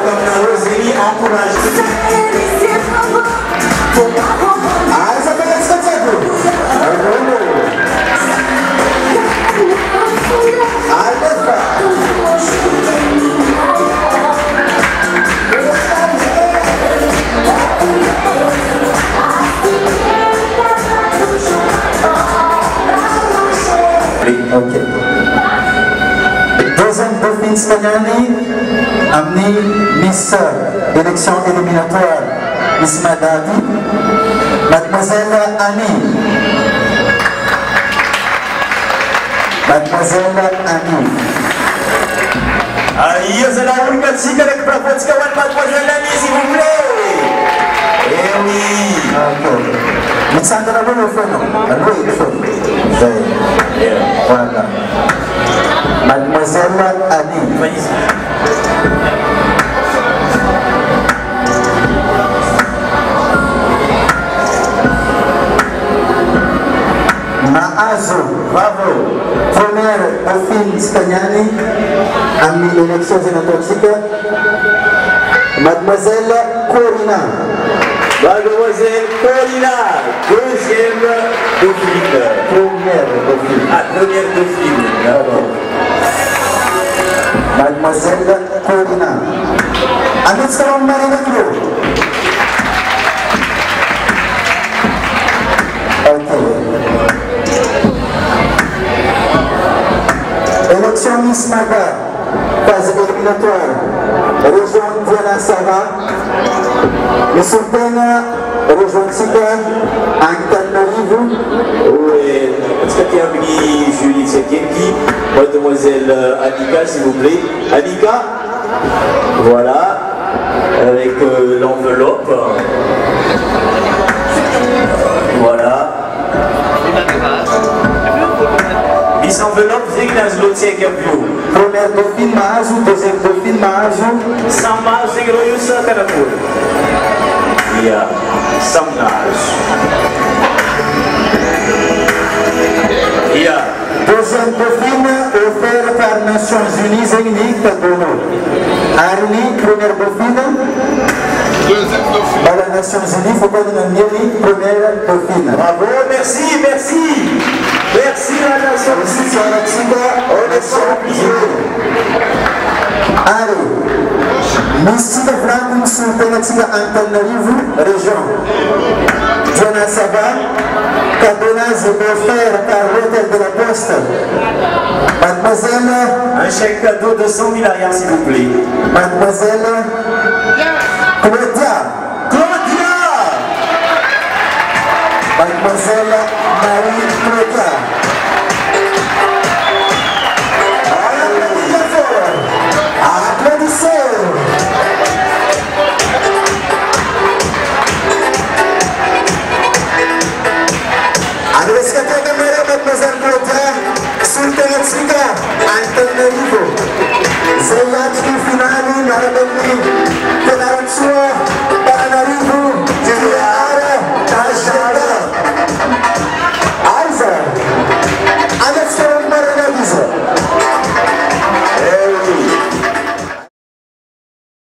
comme la Rosélie, encourage. Ah, ça peut être ça, Ok. Deuxième dauphine Spagnani, amené Miss élection éliminatoire, Miss Madadi, Mademoiselle Annie. Mademoiselle Annie. Aïe, c'est la roule merci avec Mademoiselle Annie, s'il vous plaît. Eh oui. Ok. Mais ça ne va pas le faire, non? Alors, il faut. Voilà. Mademoiselle Annie. Maazo, bravo. Première dauphine Spagnani, amie élection sénatoriale. Mademoiselle Corina. Mademoiselle Corina, deuxième dauphine. Première dauphine. Ah, première dauphine, bravo. Mademoiselle Corina. Amit sekarang Marina dulu. Oke. Élection Miss Maga, phase éliminatoire. Région Diana Sava. Monsieur Pena, région Sika, Antananarivo. Oui, est-ce que tu as mis Julie Tsekienki, Mademoiselle Annika, s'il vous plaît. Annika, voilà, avec l'enveloppe. Voilà. Miss enveloppe, Zignas Lotiek Aviou. Première dauphine Maazou, deuxième dauphine Maazou. Sama Zigroyusa Karapur. Yeah, Samnaj. Yeah. Deuxième dauphine offert par Nations Unies et unique Bono. Arni, première dauphine. Deuxième dauphine. Par les Nations Unies, il faut pas donner première dauphine. Bravo, merci, merci. Merci la nation. Ici, c'est un accident, on est sur le pied. Allez, Mystique Franck, Sultanatika Antananarivo, région. Diana Saba, cadenas offert par l'hôtel de la Poste. Mademoiselle. Un chèque cadeau de 100 000 arrières, s'il vous plaît. Mademoiselle. Claudia. Claudia. Mademoiselle Marie